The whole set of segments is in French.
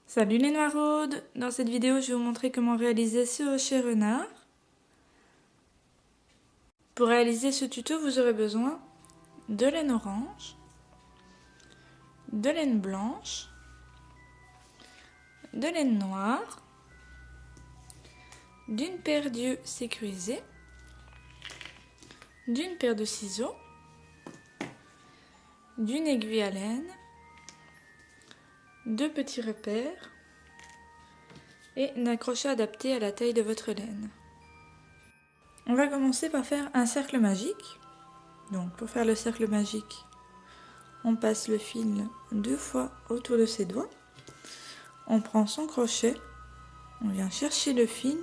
Salut les noiraudes! Dans cette vidéo, je vais vous montrer comment réaliser ce hochet renard. Pour réaliser ce tuto, vous aurez besoin de laine orange, de laine blanche, de laine noire, d'une paire d'yeux sécurisés, d'une paire de ciseaux, d'une aiguille à laine, de petits repères et d'un crochet adapté à la taille de votre laine. On va commencer par faire un cercle magique. Donc pour faire le cercle magique, on passe le fil 2 fois autour de ses doigts. On prend son crochet, on vient chercher le fil,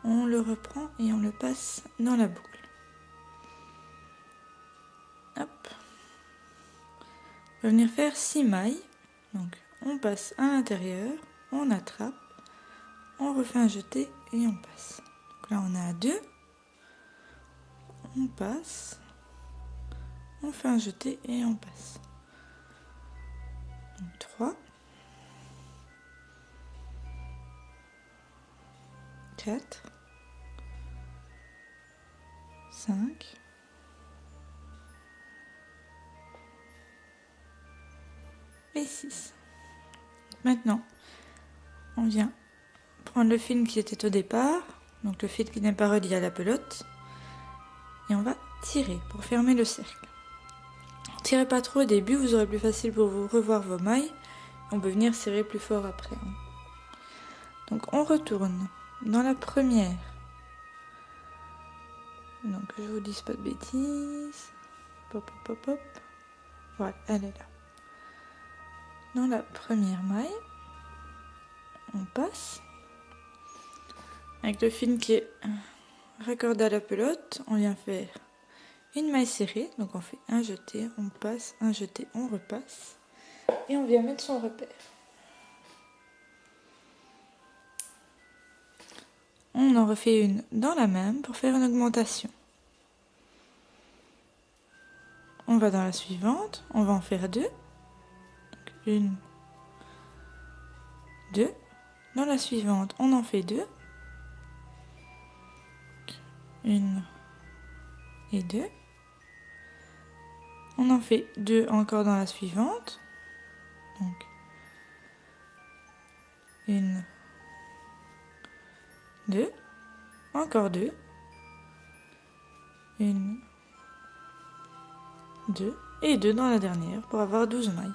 on le reprend et on le passe dans la boucle. Hop. On va venir faire 6 mailles. Donc on passe à l'intérieur, on attrape, on refait un jeté et on passe. Donc là on a 2, on passe, on fait un jeté et on passe. Donc 3, 4, 5, 6. Maintenant, on vient prendre le fil qui était au départ, donc le fil qui n'est pas relié à la pelote, et on va tirer pour fermer le cercle. Tirez pas trop au début, vous aurez plus facile pour vous revoir vos mailles. On peut venir serrer plus fort après. Donc on retourne dans la première. Donc je vous dis pas de bêtises. Hop, hop, hop, hop. Voilà, elle est là. Dans la première maille, on passe. Avec le fil qui est raccordé à la pelote, on vient faire une maille serrée. Donc on fait un jeté, on passe, un jeté, on repasse. Et on vient mettre son repère. On en refait une dans la même pour faire une augmentation. On va dans la suivante, on va en faire 2. Donc 1, 2. Dans la suivante, on en fait 2. 1 et 2. On en fait 2 encore dans la suivante. Donc 1, 2. Encore 2. 1, 2 et 2 dans la dernière pour avoir 12 mailles.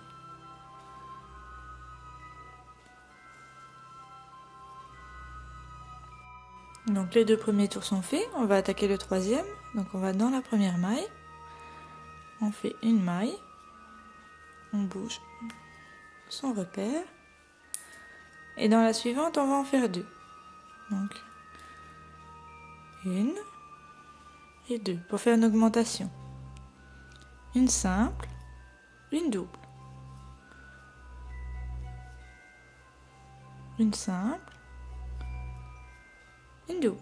Donc les 2 premiers tours sont faits, on va attaquer le troisième. Donc on va dans la première maille, on fait une maille, on bouge son repère, et dans la suivante on va en faire 2. Donc 1 et 2 pour faire une augmentation. Une simple, une double. Une simple, une double.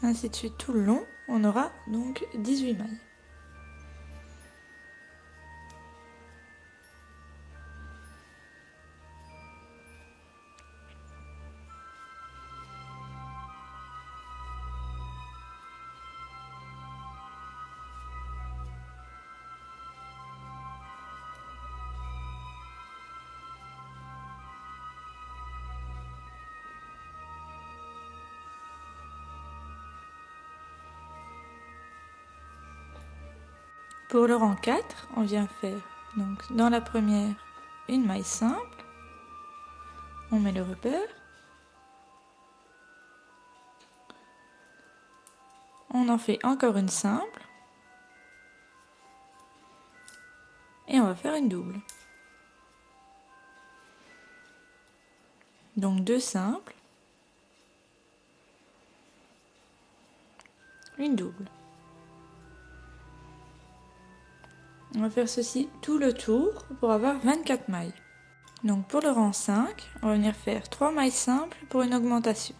Ainsi de suite tout le long, on aura donc 18 mailles. Pour le rang 4, on vient faire donc dans la première une maille simple, on met le repère, on en fait encore une simple et on va faire une double. Donc 2 simples, une double. On va faire ceci tout le tour pour avoir 24 mailles. Donc pour le rang 5, on va venir faire 3 mailles simples pour une augmentation.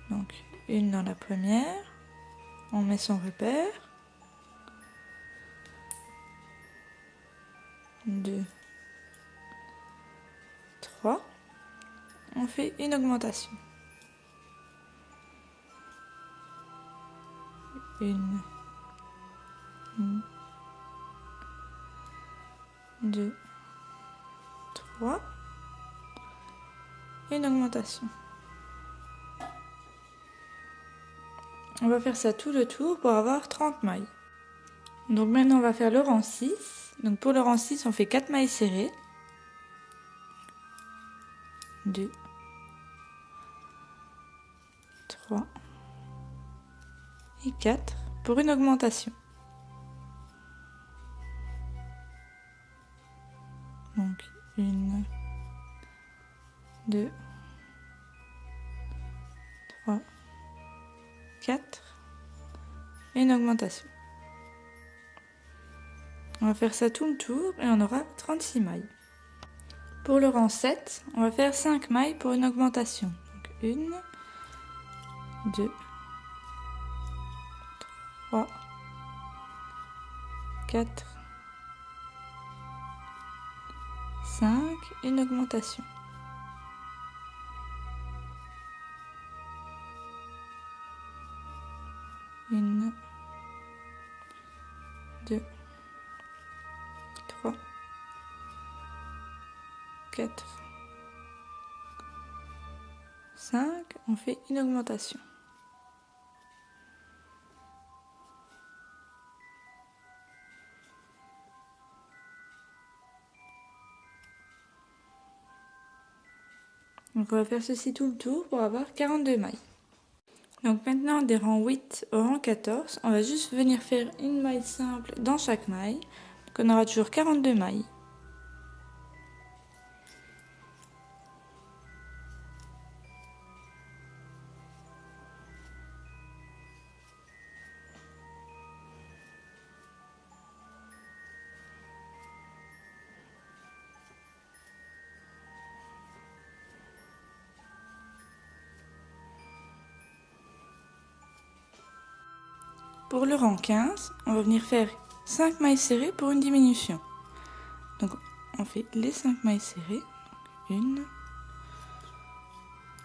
Donc une dans la première, on met son repère, 2, 3. On fait une augmentation. 1, 2, 3. Une augmentation. On va faire ça tout le tour pour avoir 30 mailles. Donc maintenant on va faire le rang 6. Donc pour le rang 6 on fait 4 mailles serrées. 2, 3 et 4 pour une augmentation. Donc 1, 2, 3, 4 et une augmentation. On va faire ça tout le tour et on aura 36 mailles. Pour le rang 7, on va faire 5 mailles pour une augmentation. Donc 1, 2, 3, 4, 5, une augmentation. Une, 2, 3, 4, 5, on fait une augmentation. Donc on va faire ceci tout le tour pour avoir 42 mailles. Donc maintenant des rangs 8 au rang 14, on va juste venir faire une maille simple dans chaque maille. Donc on aura toujours 42 mailles. Pour le rang 15, on va venir faire 5 mailles serrées pour une diminution. Donc on fait les 5 mailles serrées. 1,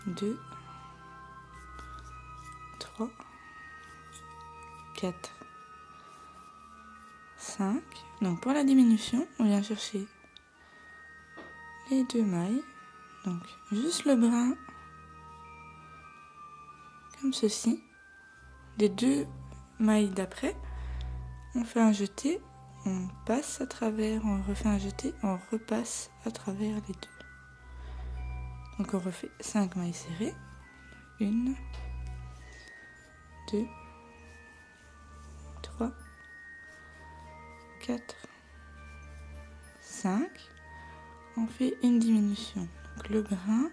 2, 3, 4, 5. Donc pour la diminution, on vient chercher les 2 mailles. Donc juste le brin comme ceci. Les 2 mailles d'après, on fait un jeté, on passe à travers, on refait un jeté, on repasse à travers les 2. Donc on refait 5 mailles serrées. 1, 2, 3, 4, 5. On fait une diminution. Donc le brin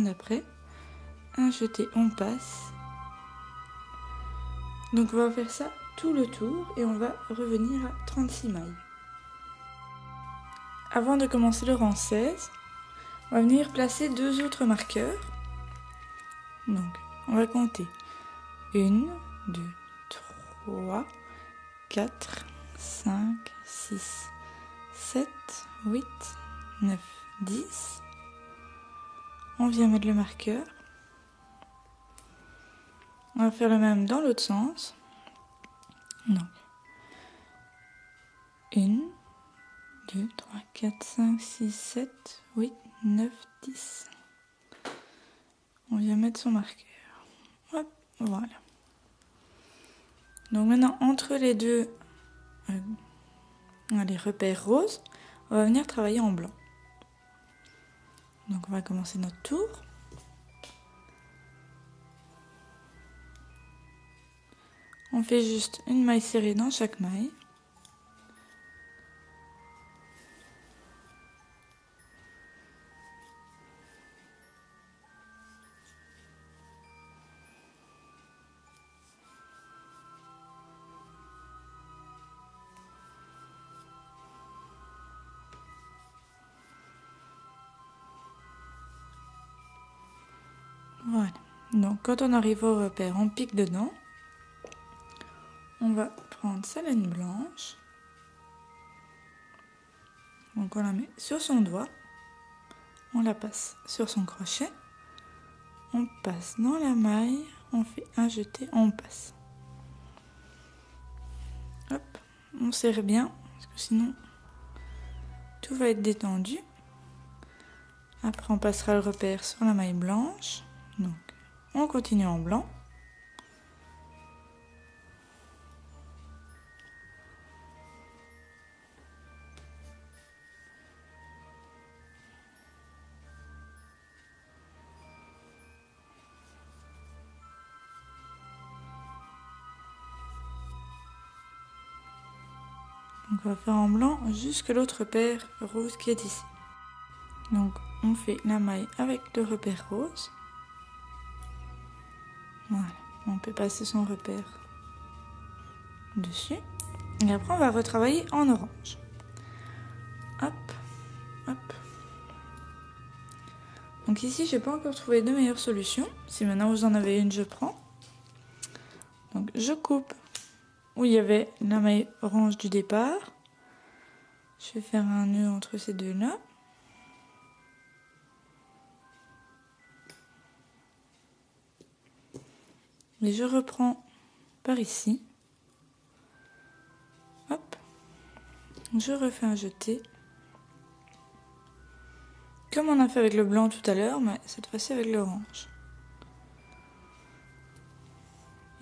d'après, un jeté, on passe. Donc on va faire ça tout le tour et on va revenir à 36 mailles. Avant de commencer le rang 16, on va venir placer 2 autres marqueurs. Donc on va compter 1, 2, 3, 4, 5, 6, 7, 8, 9, 10. On vient mettre le marqueur. On va faire le même dans l'autre sens. Donc 1, 2, 3, 4, 5, 6, 7, 8, 9, 10. On vient mettre son marqueur. Hop, voilà. Donc maintenant, entre les deux les repères roses, on va venir travailler en blanc. Donc on va commencer notre tour. On fait juste une maille serrée dans chaque maille. Voilà. Donc quand on arrive au repère, on pique dedans. On va prendre sa laine blanche. Donc on la met sur son doigt, on la passe sur son crochet, on passe dans la maille, on fait un jeté, on passe. Hop, on serre bien, parce que sinon tout va être détendu. Après on passera le repère sur la maille blanche, donc on continue en blanc. Donc on va faire en blanc jusque l'autre repère rose qui est ici. Donc on fait la maille avec le repère rose. Voilà, on peut passer son repère dessus. Et après on va retravailler en orange. Hop, hop. Donc ici j'ai pas encore trouvé de meilleure solution. Si maintenant vous en avez une, je prends. Donc je coupe où il y avait la maille orange du départ. Je vais faire un nœud entre ces deux là. Et je reprends par ici. Hop. Je refais un jeté. Comme on a fait avec le blanc tout à l'heure, mais cette fois-ci avec l'orange.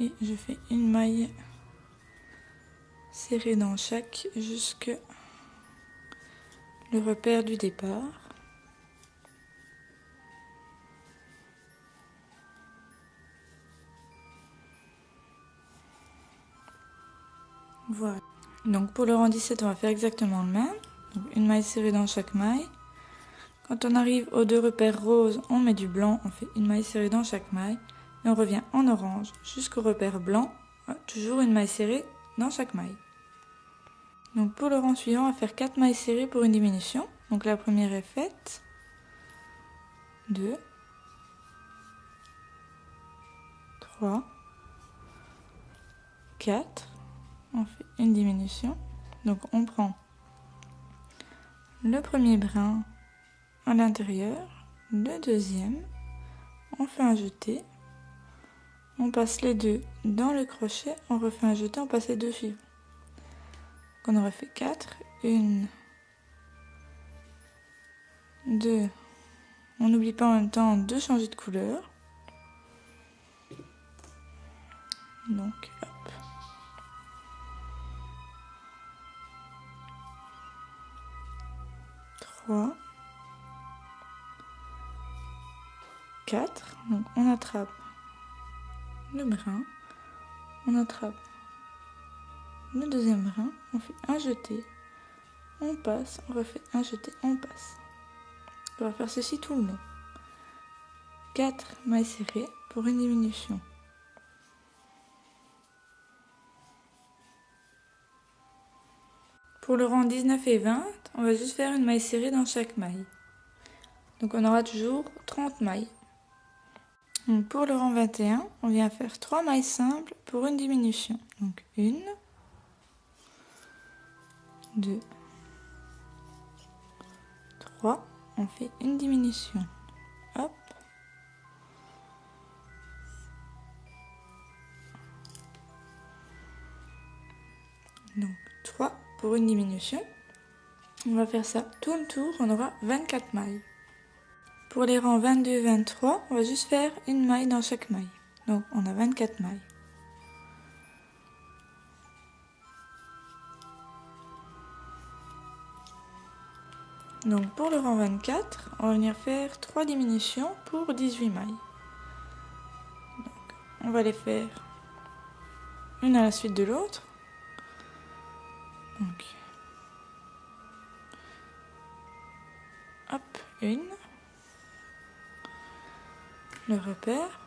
Et je fais une maille serrée dans chaque jusque le repère du départ. Voilà. Donc pour le rang 17, on va faire exactement le même. Donc une maille serrée dans chaque maille. Quand on arrive aux deux repères roses, on met du blanc, on fait une maille serrée dans chaque maille. Et on revient en orange jusqu'au repère blanc, toujours une maille serrée dans chaque maille. Donc pour le rang suivant, on va faire 4 mailles serrées pour une diminution. Donc la première est faite. 2, 3, 4. On fait une diminution. Donc on prend le premier brin à l'intérieur, le deuxième, on fait un jeté, on passe les deux dans le crochet, on refait un jeté, on passe les deux suivants. Donc on aurait fait 4, 1, 2, on n'oublie pas en même temps de changer de couleur. Donc hop. 3, 4, donc on attrape le brin, on attrape le deuxième brin, on fait un jeté, on passe, on refait un jeté, on passe. On va faire ceci tout le long. 4 mailles serrées pour une diminution. Pour le rang 19 et 20, on va juste faire une maille serrée dans chaque maille. Donc on aura toujours 30 mailles. Donc pour le rang 21, on vient faire 3 mailles simples pour une diminution. Donc 1, 2, 3, on fait une diminution. Hop. Donc 3 pour une diminution. On va faire ça tout le tour, on aura 24 mailles. Pour les rangs 22 et 23, on va juste faire une maille dans chaque maille. Donc on a 24 mailles. Donc pour le rang 24, on va venir faire 3 diminutions pour 18 mailles. Donc, on va les faire une à la suite de l'autre. Donc, hop, une. Le repère.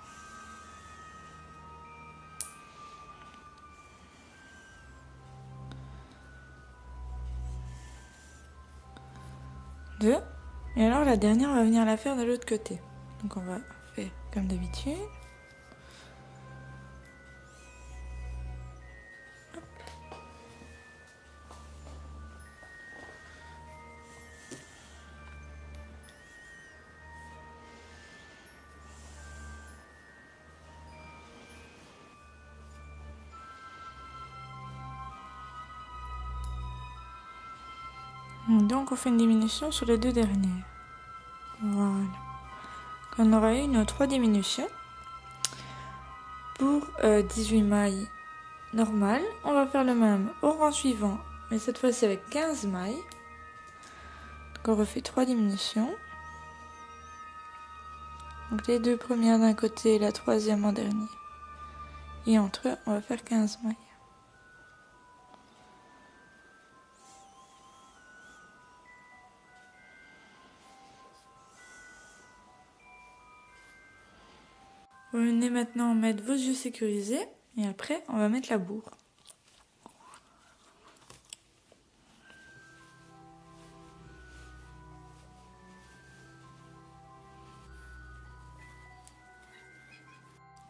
Deux. Et alors la dernière, on va venir la faire de l'autre côté. Donc on va faire comme d'habitude. Donc on fait une diminution sur les 2 dernières. Voilà. Quand on aura eu nos 3 diminutions, pour 18 mailles normales, on va faire le même au rang suivant, mais cette fois-ci avec 15 mailles. Donc on refait 3 diminutions. Donc les 2 premières d'un côté et la 3e en dernier. Et entre eux, on va faire 15 mailles. Vous venez maintenant mettre vos yeux sécurisés et après on va mettre la bourre.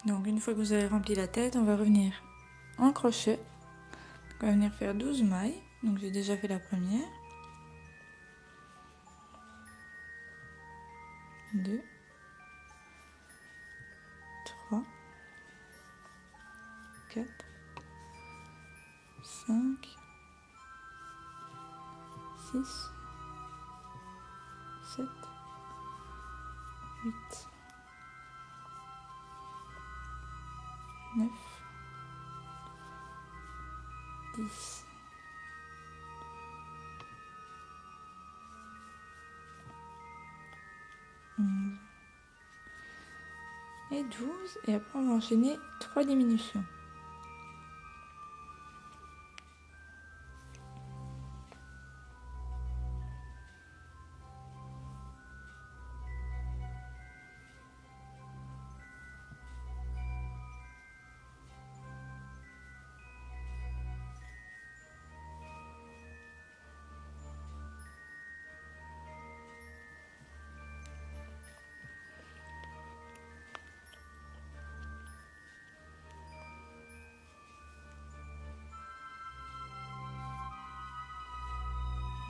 Donc une fois que vous avez rempli la tête, on va revenir en crochet. Donc, on va venir faire 12 mailles. Donc j'ai déjà fait la première. 2, 3, 4, 5, 6, 7, 8, 9, 10, 11 et 12. Et après on va enchaîner 3 diminutions.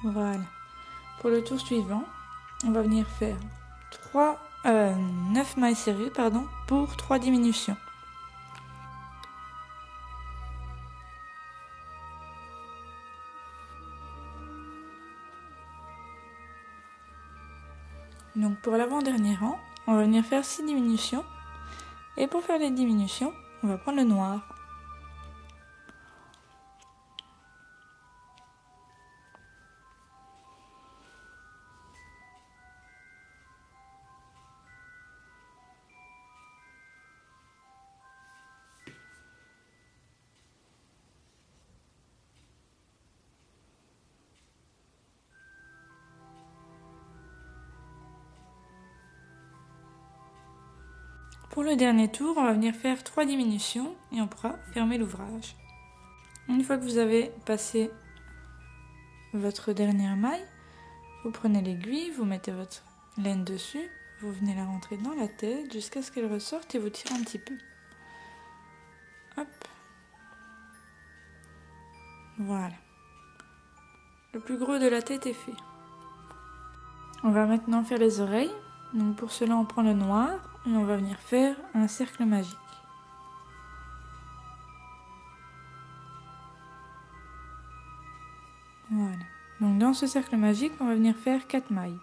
Voilà. Pour le tour suivant, on va venir faire 9 mailles serrées pour 3 diminutions. Donc pour l'avant-dernier rang, on va venir faire 6 diminutions. Et pour faire les diminutions, on va prendre le noir. Pour le dernier tour, on va venir faire 3 diminutions et on pourra fermer l'ouvrage. Une fois que vous avez passé votre dernière maille, vous prenez l'aiguille, vous mettez votre laine dessus, vous venez la rentrer dans la tête jusqu'à ce qu'elle ressorte et vous tirez un petit peu. Hop. Voilà. Le plus gros de la tête est fait. On va maintenant faire les oreilles. Donc pour cela, on prend le noir et on va venir faire un cercle magique. Voilà. Donc dans ce cercle magique, on va venir faire 4 mailles.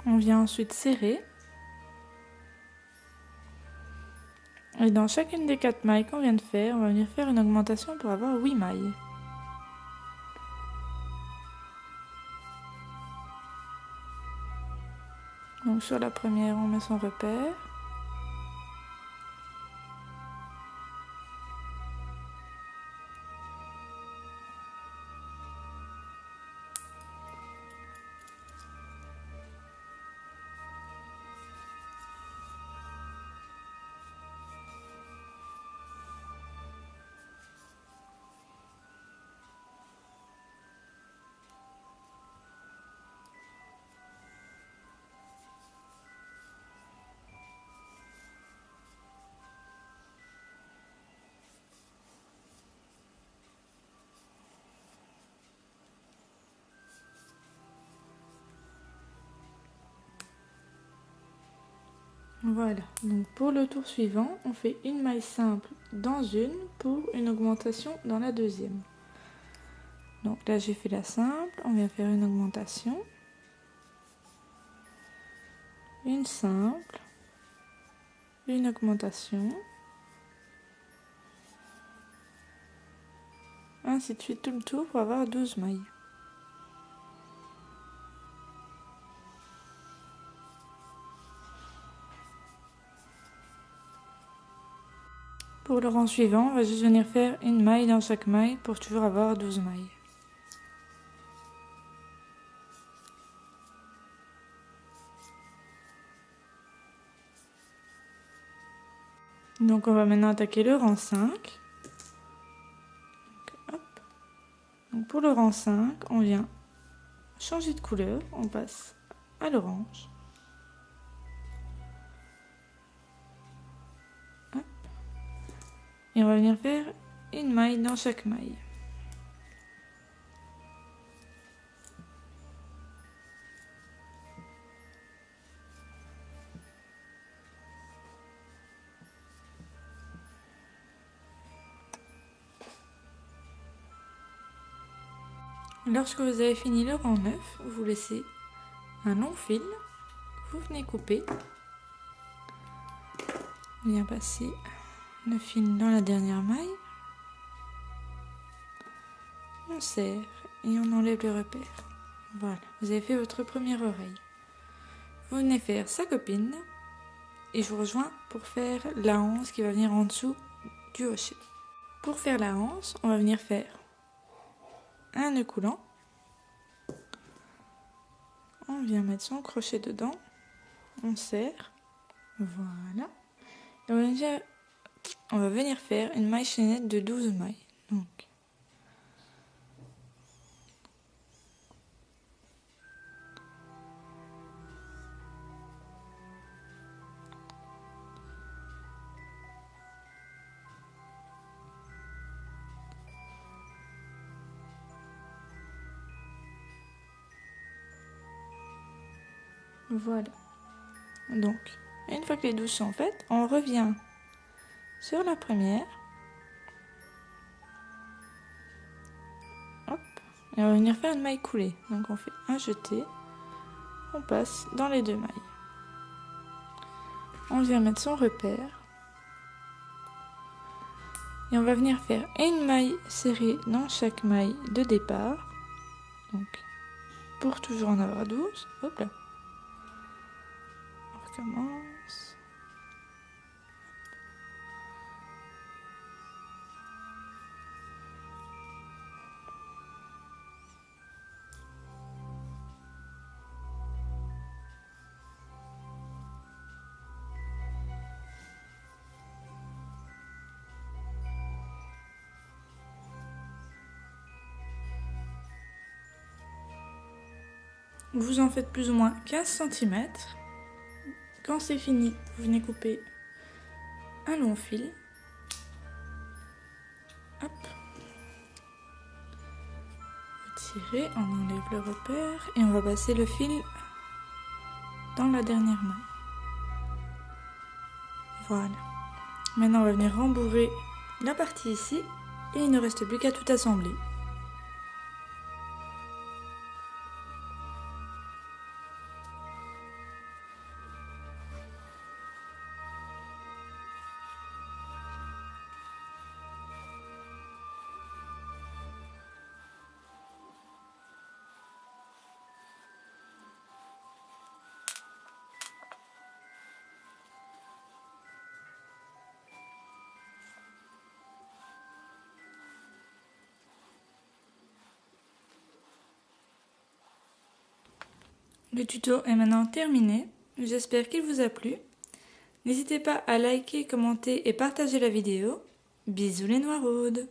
On vient ensuite serrer. Et dans chacune des 4 mailles qu'on vient de faire, on va venir faire une augmentation pour avoir 8 mailles. Donc sur la première, on met son repère. Voilà, donc pour le tour suivant, on fait une maille simple dans une pour une augmentation dans la deuxième. Donc là j'ai fait la simple, on vient faire une augmentation, une simple, une augmentation, ainsi de suite tout le tour pour avoir 12 mailles. Pour le rang suivant, on va juste venir faire une maille dans chaque maille pour toujours avoir 12 mailles. Donc on va maintenant attaquer le rang 5. Donc, hop. Donc pour le rang 5, on vient changer de couleur, on passe à l'orange. Et on va venir faire une maille dans chaque maille. Lorsque vous avez fini le rang 9, vous laissez un long fil, vous venez couper. On vient passer le fil dans la dernière maille. On serre et on enlève le repère. Voilà, vous avez fait votre première oreille. Vous venez faire sa copine et je vous rejoins pour faire la anse qui va venir en dessous du hochet. Pour faire la anse, on va venir faire un nœud coulant. On vient mettre son crochet dedans. On serre. Voilà. Et on va venir faire une maille chaînette de 12 mailles. Donc, voilà. Donc, une fois que les 12 sont faites, on revient sur la première. Hop. Et on va venir faire une maille coulée. Donc on fait un jeté. On passe dans les 2 mailles. On vient mettre son repère. Et on va venir faire une maille serrée dans chaque maille de départ. Donc, pour toujours en avoir 12. Hop là. On recommence. Vous en faites plus ou moins 15 cm. Quand c'est fini, vous venez couper un long fil. Hop. Vous tirez, on enlève le repère et on va passer le fil dans la dernière maille. Voilà. Maintenant, on va venir rembourrer la partie ici et il ne reste plus qu'à tout assembler. Le tuto est maintenant terminé, j'espère qu'il vous a plu. N'hésitez pas à liker, commenter et partager la vidéo. Bisous les noiraudes!